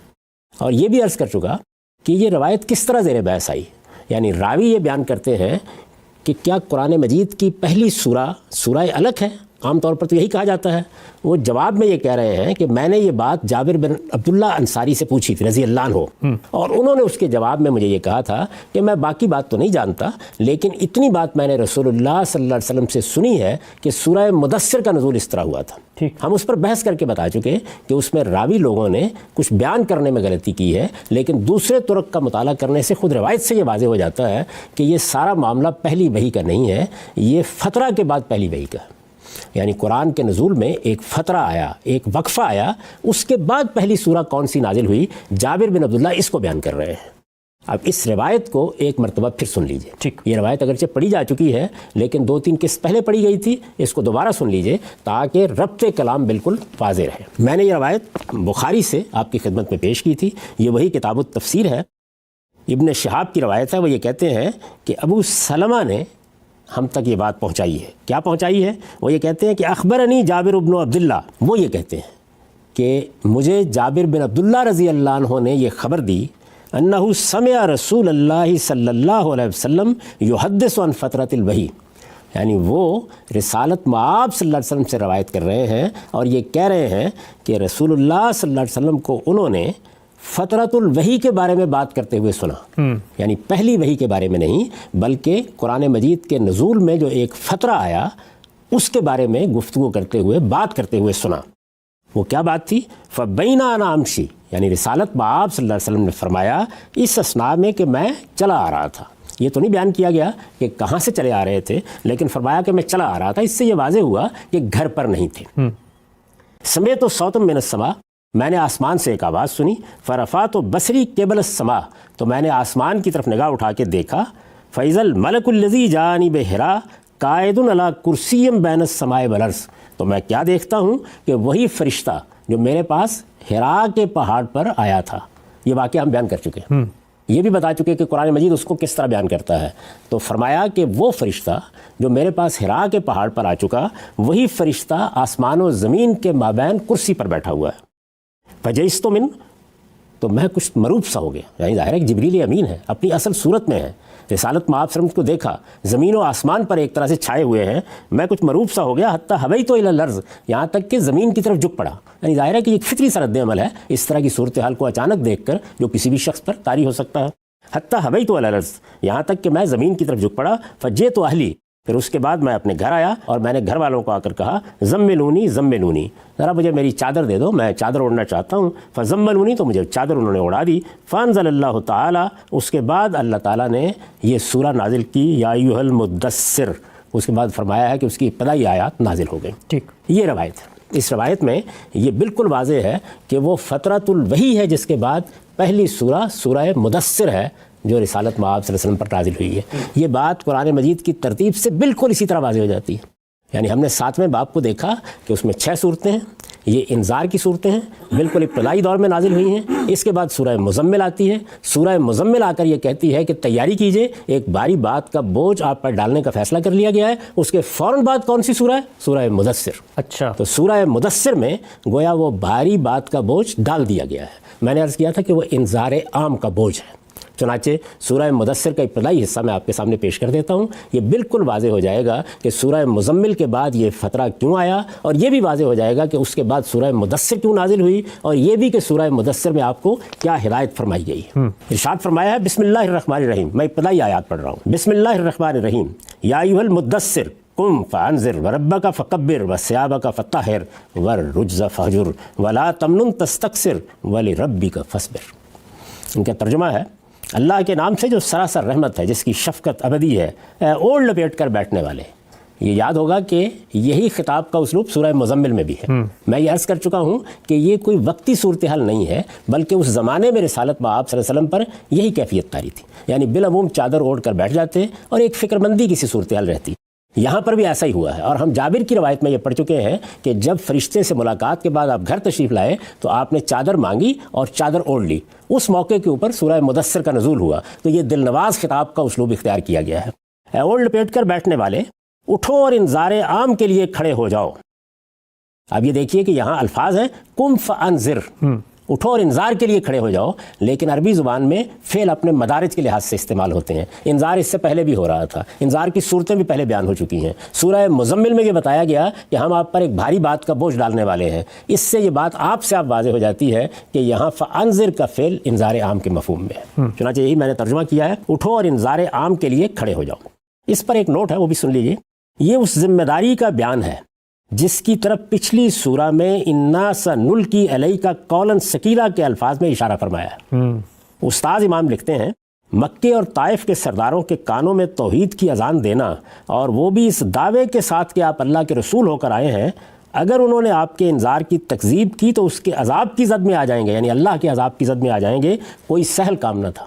اور یہ بھی عرض کر چکا کہ یہ روایت کس طرح زیر بحث آئی۔ یعنی راوی یہ بیان کرتے ہیں کہ کیا قرآن مجید کی پہلی سورہ الگ ہے؟ عام طور پر تو یہی کہا جاتا ہے۔ وہ جواب میں یہ کہہ رہے ہیں کہ میں نے یہ بات جابر بن عبداللہ انصاری سے پوچھی تھی رضی اللہ عنہ، اور انہوں نے اس کے جواب میں مجھے یہ کہا تھا کہ میں باقی بات تو نہیں جانتا، لیکن اتنی بات میں نے رسول اللہ صلی اللہ علیہ وسلم سے سنی ہے کہ سورہ مدثر کا نزول اس طرح ہوا تھا۔ ہم اس پر بحث کر کے بتا چکے کہ اس میں راوی لوگوں نے کچھ بیان کرنے میں غلطی کی ہے، لیکن دوسرے طرق کا مطالعہ کرنے سے خود روایت سے یہ واضح ہو جاتا ہے کہ یہ سارا معاملہ پہلی وحی کا نہیں ہے، یہ فترہ کے بعد پہلی وحی کا ہے۔ یعنی قرآن کے نزول میں ایک فترہ آیا، ایک وقفہ آیا، اس کے بعد پہلی سورہ کون سی نازل ہوئی، جابر بن عبداللہ اس کو بیان کر رہے ہیں۔ اب اس روایت کو ایک مرتبہ پھر سن لیجئے۔ ٹھیک، یہ روایت اگرچہ پڑھی جا چکی ہے، لیکن 2-3 قسط پہلے پڑھی گئی تھی، اس کو دوبارہ سن لیجئے تاکہ ربط کلام بالکل واضح رہے۔ میں نے یہ روایت بخاری سے آپ کی خدمت میں پیش کی تھی، یہ وہی کتاب التفسیر ہے۔ ابن شہاب کی روایت ہے، وہ یہ کہتے ہیں کہ ابو سلمہ نے ہم تک یہ بات پہنچائی ہے۔ کیا پہنچائی ہے؟ وہ یہ کہتے ہیں کہ اخبرنی جابر بن عبداللہ، وہ یہ کہتے ہیں کہ مجھے جابر بن عبداللہ رضی اللہ عنہ نے یہ خبر دی انہ سمع رسول اللہ صلی اللہ علیہ وسلم یحدث عن فترۃ الوحی، یعنی وہ رسالت مآب صلی اللہ علیہ وسلم سے روایت کر رہے ہیں اور یہ کہہ رہے ہیں کہ رسول اللہ صلی اللہ علیہ وسلم کو انہوں نے فترۃ الوحی کے بارے میں بات کرتے ہوئے سنا، یعنی پہلی وحی کے بارے میں نہیں بلکہ قرآن مجید کے نزول میں جو ایک فترہ آیا اس کے بارے میں گفتگو کرتے ہوئے بات کرتے ہوئے سنا۔ وہ کیا بات تھی؟ فبینہ انا امشی، یعنی رسالت بآب صلی اللہ علیہ وسلم نے فرمایا اس اسنا میں کہ میں چلا آ رہا تھا۔ یہ تو نہیں بیان کیا گیا کہ کہاں سے چلے آ رہے تھے، لیکن فرمایا کہ میں چلا آ رہا تھا۔ اس سے یہ واضح ہوا کہ گھر پر نہیں تھے۔ سمیت صوتم من السماء، میں نے آسمان سے ایک آواز سنی، فرفعت بصری قبل السماء، تو میں نے آسمان کی طرف نگاہ اٹھا کے دیکھا، فاذا الملک الذی جاءنی بحرا قائد علی کرسی بین السماء والارض، تو میں کیا دیکھتا ہوں کہ وہی فرشتہ جو میرے پاس حرا کے پہاڑ پر آیا تھا۔ یہ واقعہ ہم بیان کر چکے ہیں، یہ بھی بتا چکے کہ قرآن مجید اس کو کس طرح بیان کرتا ہے۔ تو فرمایا کہ وہ فرشتہ جو میرے پاس حرا کے پہاڑ پر آ چکا، وہی فرشتہ آسمان و زمین کے مابین کرسی پر بیٹھا ہوا ہے۔ فجئست من، تو میں کچھ مروب سا ہو گیا، یعنی ظاہر ہے کہ جبریل امین ہے، اپنی اصل صورت میں ہے، رسالت میں آپ سرمت کو دیکھا، زمین و آسمان پر ایک طرح سے چھائے ہوئے ہیں، میں کچھ مروب سا ہو گیا، حتیٰ حویت الی الارض، یہاں تک کہ زمین کی طرف جھک پڑا۔ یعنی ظاہر ہے کہ ایک فطری سا رد عمل ہے اس طرح کی صورتحال کو اچانک دیکھ کر جو کسی بھی شخص پر طاری ہو سکتا ہے۔ حتیٰ حویت الی الارض، یہاں تک کہ میں زمین کی طرف جھک پڑا۔ فجئت اہلی، پھر اس کے بعد میں اپنے گھر آیا اور میں نے گھر والوں کو آ کر کہا زملونی زملونی، ذرا مجھے میری چادر دے دو، میں چادر اوڑھنا چاہتا ہوں۔ فزملونی، تو مجھے چادر انہوں نے اڑا دی۔ فانزل اللہ تعالیٰ، اس کے بعد اللہ تعالیٰ نے یہ سورہ نازل کی، یا ایھا المدثر، اس کے بعد فرمایا ہے کہ اس کی ابتدائی آیات نازل ہو گئیں۔ ٹھیک، یہ روایت ہے۔ اس روایت میں یہ بالکل واضح ہے کہ وہ فترۃ الوحی ہے جس کے بعد پہلی سورہ سورہ مدثر ہے جو رسالت مآب صلی اللہ علیہ وسلم پر نازل ہوئی ہے۔ یہ بات قرآن مجید کی ترتیب سے بالکل اسی طرح واضح ہو جاتی ہے۔ یعنی ہم نے 7ویں باب کو دیکھا کہ اس میں 6 صورتیں ہیں، یہ انذار کی صورتیں ہیں، بالکل ابتدائی دور میں نازل ہوئی ہیں۔ اس کے بعد سورہ مزمل آتی ہے، سورہ مزمل آ کر یہ کہتی ہے کہ تیاری کیجئے، ایک بھاری بات کا بوجھ آپ پر ڈالنے کا فیصلہ کر لیا گیا ہے۔ اس کے فوراً بعد کون سی سورہ ہے؟ سورہ مدثر۔ اچھا، تو سورہ مدثر میں گویا وہ بھاری بات کا بوجھ ڈال دیا گیا ہے۔ میں نے عرض کیا تھا کہ وہ انذار عام کا بوجھ ہے۔ چنانچہ سورہ مدثر کا ابتدائی حصہ میں آپ کے سامنے پیش کر دیتا ہوں، یہ بالکل واضح ہو جائے گا کہ سورہ مزمل کے بعد یہ فترہ کیوں آیا، اور یہ بھی واضح ہو جائے گا کہ اس کے بعد سورہ مدثر کیوں نازل ہوئی، اور یہ بھی کہ سورہ مدثر میں آپ کو کیا ہدایت فرمائی گئی ہے۔ ارشاد فرمایا ہے بسم اللہ الرحمن الرحیم، میں ابتدائی آیات پڑھ رہا ہوں۔ بسم اللہ الرحمن الرحیم، یا ایھا المدثر قم فانذر وربک فکبر وثیابک فطہر والرجز فہجر ولا تمنن تستکثر ولربک فاصبر۔ ان کا ترجمہ ہے اللہ کے نام سے جو سراسر رحمت ہے، جس کی شفقت ابدی ہے، اے اوڑھ لپیٹ کر بیٹھنے والے۔ یہ یاد ہوگا کہ یہی خطاب کا اسلوب سورہ مزمل میں بھی ہے۔ میں یہ عرض کر چکا ہوں کہ یہ کوئی وقتی صورتحال نہیں ہے، بلکہ اس زمانے میں رسالت بآب صلی اللہ علیہ وسلم پر یہی کیفیت طاری تھی، یعنی بالعموم چادر اوڑھ کر بیٹھ جاتے اور ایک فکر مندی کی سی صورتحال رہتی۔ یہاں پر بھی ایسا ہی ہوا ہے، اور ہم جابر کی روایت میں یہ پڑھ چکے ہیں کہ جب فرشتے سے ملاقات کے بعد آپ گھر تشریف لائے تو آپ نے چادر مانگی اور چادر اوڑھ لی۔ اس موقع کے اوپر سورہ مدثر کا نزول ہوا، تو یہ دل نواز خطاب کا اسلوب اختیار کیا گیا ہے۔ اے اوڑھ لپیٹ کر بیٹھنے والے، اٹھو اور انذار عام کے لیے کھڑے ہو جاؤ۔ اب یہ دیکھیے کہ یہاں الفاظ ہیں قم فانذر، اٹھو اور انذار کے لیے کھڑے ہو جاؤ، لیکن عربی زبان میں فعل اپنے مدارج کے لحاظ سے استعمال ہوتے ہیں۔ انذار اس سے پہلے بھی ہو رہا تھا، انذار کی صورتیں بھی پہلے بیان ہو چکی ہیں۔ سورہ مزمل میں یہ بتایا گیا کہ ہم آپ پر ایک بھاری بات کا بوجھ ڈالنے والے ہیں۔ اس سے یہ بات آپ سے آپ واضح ہو جاتی ہے کہ یہاں فانذر کا فعل انذار عام کے مفہوم میں ہے۔ چنانچہ یہی میں نے ترجمہ کیا ہے، اٹھو اور انذار عام کے لیے کھڑے ہو جاؤ۔ اس پر ایک نوٹ ہے، وہ بھی سن لیجیے۔ یہ اس ذمہ داری کا بیان ہے جس کی طرف پچھلی سورہ میں انا سنلقی علیک قولا ثقیلا کے الفاظ میں اشارہ فرمایا ہے۔ استاد امام لکھتے ہیں مکے اور طائف کے سرداروں کے کانوں میں توحید کی اذان دینا، اور وہ بھی اس دعوے کے ساتھ کہ آپ اللہ کے رسول ہو کر آئے ہیں، اگر انہوں نے آپ کے انذار کی تکذیب کی تو اس کے عذاب کی زد میں آ جائیں گے، یعنی اللہ کے عذاب کی زد میں آ جائیں گے، کوئی سہل کام نہ تھا۔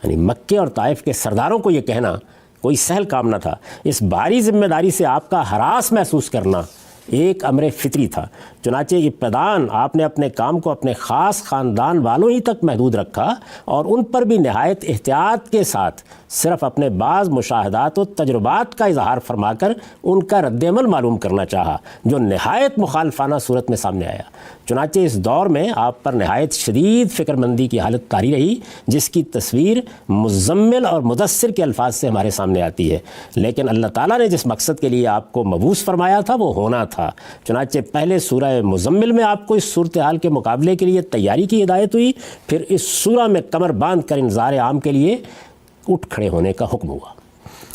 یعنی مکے اور طائف کے سرداروں کو یہ کہنا کوئی سہل کام نہ تھا۔ اس بھاری ذمہ داری سے آپ کا ہراس محسوس کرنا ایک امر فطری تھا۔ چنانچہ ابتداً آپ نے اپنے کام کو اپنے خاص خاندان والوں ہی تک محدود رکھا، اور ان پر بھی نہایت احتیاط کے ساتھ صرف اپنے بعض مشاہدات و تجربات کا اظہار فرما کر ان کا رد عمل معلوم کرنا چاہا، جو نہایت مخالفانہ صورت میں سامنے آیا۔ چنانچہ اس دور میں آپ پر نہایت شدید فکر مندی کی حالت طاری رہی، جس کی تصویر مزمل اور مدثر کے الفاظ سے ہمارے سامنے آتی ہے۔ لیکن اللہ تعالیٰ نے جس مقصد کے لیے آپ کو مبعوث فرمایا تھا وہ ہونا تھا۔ چنانچہ پہلے سورہ مزمل میں آپ کو اس صورتحال کے مقابلے کے لیے تیاری کی ہدایت ہوئی، پھر اس سورہ میں کمر باندھ کر انذار عام کے لیے اٹھ کھڑے ہونے کا حکم ہوا۔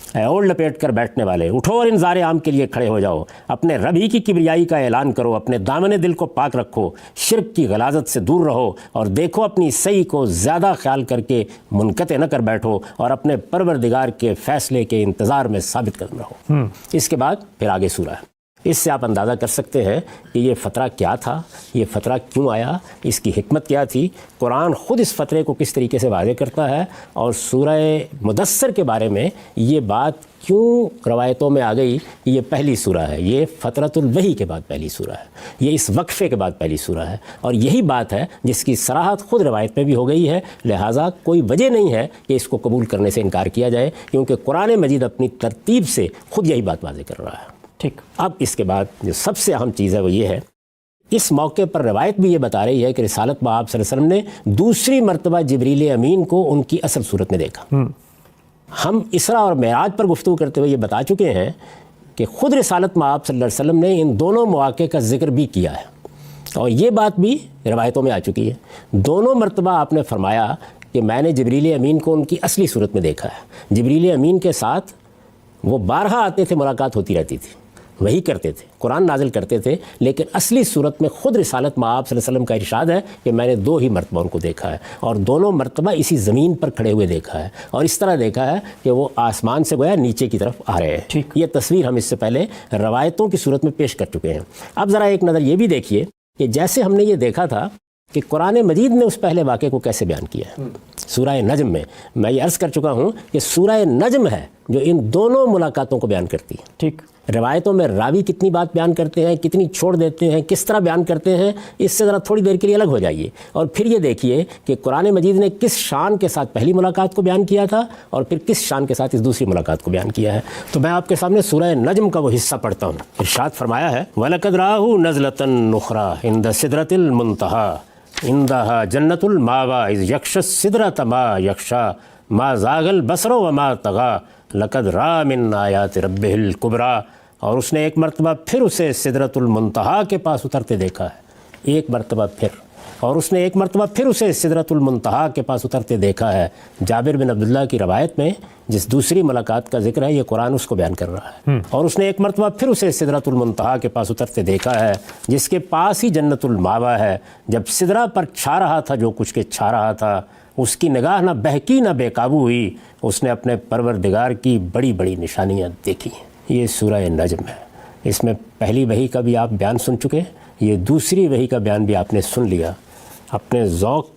اے اوڑھ لپیٹ کر بیٹھنے والے، اٹھو اور انذار عام کے لیے کھڑے ہو جاؤ، اپنے رب ہی کی کبریائی کا اعلان کرو، اپنے دامن دل کو پاک رکھو، شرک کی غلاظت سے دور رہو، اور دیکھو اپنی صحیح کو زیادہ خیال کر کے منقطع نہ کر بیٹھو، اور اپنے پروردگار کے فیصلے کے انتظار میں ثابت قدم رہو۔ اس کے بعد پھر آگے سورہ ہے۔ اس سے آپ اندازہ کر سکتے ہیں کہ یہ فترہ کیا تھا، یہ فترہ کیوں آیا، اس کی حکمت کیا تھی۔ قرآن خود اس فترے کو کس طریقے سے واضح کرتا ہے، اور سورہ مدثر کے بارے میں یہ بات کیوں روایتوں میں آ گئی کہ یہ پہلی سورہ ہے، یہ فترۃ الوحی کے بعد پہلی سورہ ہے، یہ اس وقفے کے بعد پہلی سورہ ہے، اور یہی بات ہے جس کی صراحت خود روایت میں بھی ہو گئی ہے۔ لہٰذا کوئی وجہ نہیں ہے کہ اس کو قبول کرنے سے انکار کیا جائے، کیونکہ قرآن مجید اپنی ترتیب سے خود یہی بات واضح کر رہا ہے۔ ٹھیک، اب اس کے بعد جو سب سے اہم چیز ہے وہ یہ ہے، اس موقع پر روایت بھی یہ بتا رہی ہے کہ رسالت مآب صلی اللہ علیہ وسلم نے دوسری مرتبہ جبریل امین کو ان کی اصل صورت میں دیکھا۔ ہم اسراء اور معراج پر گفتگو کرتے ہوئے یہ بتا چکے ہیں کہ خود رسالت مآب صلی اللہ علیہ وسلم نے ان دونوں مواقع کا ذکر بھی کیا ہے، اور یہ بات بھی روایتوں میں آ چکی ہے۔ دونوں مرتبہ آپ نے فرمایا کہ میں نے جبریل امین کو ان کی اصلی صورت میں دیکھا ہے۔ جبریل امین کے ساتھ وہ بارہا آتے تھے، ملاقات ہوتی رہتی تھی، وہی کرتے تھے، قرآن نازل کرتے تھے، لیکن اصلی صورت میں خود رسالت مآب صلی اللہ علیہ وسلم کا ارشاد ہے کہ میں نے 2 ہی مرتبہ ان کو دیکھا ہے، اور دونوں مرتبہ اسی زمین پر کھڑے ہوئے دیکھا ہے، اور اس طرح دیکھا ہے کہ وہ آسمان سے گویا نیچے کی طرف آ رہے ہیں۔ یہ تصویر ہم اس سے پہلے روایتوں کی صورت میں پیش کر چکے ہیں۔ اب ذرا ایک نظر یہ بھی دیکھیے کہ جیسے ہم نے یہ دیکھا تھا کہ قرآن مجید نے اس پہلے واقعے کو کیسے بیان کیا ہے۔ سورہ نجم میں یہ عرض کر چکا ہوں کہ سورہ نجم ہے جو ان دونوں ملاقاتوں کو بیان کرتی ہے۔ ٹھیک، روایتوں میں راوی کتنی بات بیان کرتے ہیں، کتنی چھوڑ دیتے ہیں، کس طرح بیان کرتے ہیں، اس سے ذرا تھوڑی دیر کے لیے الگ ہو جائیے، اور پھر یہ دیکھیے کہ قرآن مجید نے کس شان کے ساتھ پہلی ملاقات کو بیان کیا تھا، اور پھر کس شان کے ساتھ اس دوسری ملاقات کو بیان کیا ہے۔ تو میں آپ کے سامنے سورہ نجم کا وہ حصہ پڑھتا ہوں۔ ارشاد فرمایا ہے، وَلَقَدْ رَآهُ نَزْلَةً أُخْرَىٰ عِندَ سِدْرَةِ الْمُنتَهَىٰ عِندَهَا جَنَّةُ الْمَأْوَىٰ إِذْ يَغْشَى السِّدْرَةَ مَا يَغْشَىٰ مَا زَاغَ الْبَصَرُ وَمَا طَغَىٰ لَقَدْ رَأَىٰ مِنْ آيَاتِ رَبِّهِ الْكُبْرَىٰ۔ اور اس نے ایک مرتبہ پھر اسے سدرۃ المنتہا کے پاس اترتے دیکھا ہے، ایک مرتبہ پھر، اور اس نے ایک مرتبہ پھر اسے سدرۃ المنتہا کے پاس اترتے دیکھا ہے۔ جابر بن عبداللہ کی روایت میں جس دوسری ملاقات کا ذکر ہے، یہ قرآن اس کو بیان کر رہا ہے۔ اور اس نے ایک مرتبہ پھر اسے سدرۃ المنتہا کے پاس اترتے دیکھا ہے، جس کے پاس ہی جنت الماوا ہے۔ جب سدرہ پر چھا رہا تھا جو کچھ کے چھا رہا تھا، اس کی نگاہ نہ بہکی نہ بے قابو ہوئی، اس نے اپنے پروردگار کی بڑی بڑی نشانیاں دیکھی۔ یہ سورہ نجم ہے۔ اس میں پہلی وحی کا بھی آپ بیان سن چکے، یہ دوسری وحی کا بیان بھی آپ نے سن لیا۔ اپنے ذوق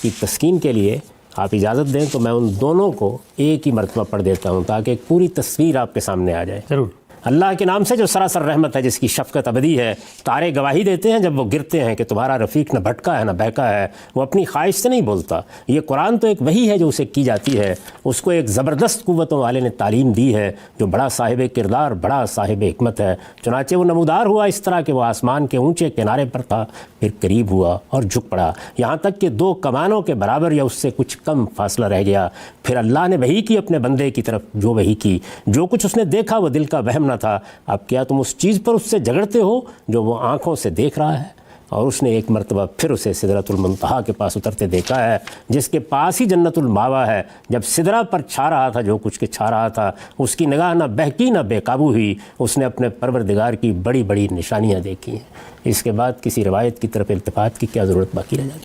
کی تسکین کے لیے آپ اجازت دیں تو میں ان دونوں کو ایک ہی مرتبہ پڑھ دیتا ہوں تاکہ ایک پوری تصویر آپ کے سامنے آ جائے۔ ضرور۔ اللہ کے نام سے جو سراسر رحمت ہے، جس کی شفقت ابدی ہے، تارے گواہی دیتے ہیں جب وہ گرتے ہیں کہ تمہارا رفیق نہ بھٹکا ہے نہ بہکا ہے، وہ اپنی خواہش سے نہیں بولتا۔ یہ قرآن تو ایک وحی ہے جو اسے کی جاتی ہے، اس کو ایک زبردست قوتوں والے نے تعلیم دی ہے جو بڑا صاحب کردار، بڑا صاحب حکمت ہے۔ چنانچہ وہ نمودار ہوا اس طرح کہ وہ آسمان کے اونچے کنارے پر تھا، پھر قریب ہوا اور جھک پڑا، یہاں تک کہ 2 کمانوں کے برابر یا اس سے کچھ کم فاصلہ رہ گیا۔ پھر اللہ نے وحی کی اپنے بندے کی طرف جو وحی کی، جو کچھ اس نے دیکھا وہ دل کا وہم نہ تھا۔ اب کیا تم اس چیز پر اس سے جھگڑتے ہو جو وہ آنکھوں سے دیکھ رہا ہے؟ اور اس نے ایک مرتبہ پھر اسے سدرۃ المنتہا کے پاس اترتے دیکھا ہے، جس کے پاس ہی جنت الماوا ہے۔ جب سدرہ پر چھا رہا تھا جو کچھ کے چھا رہا تھا، اس کی نگاہ نہ بہکی نہ بے قابو ہوئی، اس نے اپنے پروردگار کی بڑی بڑی نشانیاں دیکھی ہیں۔ اس کے بعد کسی روایت کی طرف التفات کی کیا ضرورت باقی رہ جاتی؟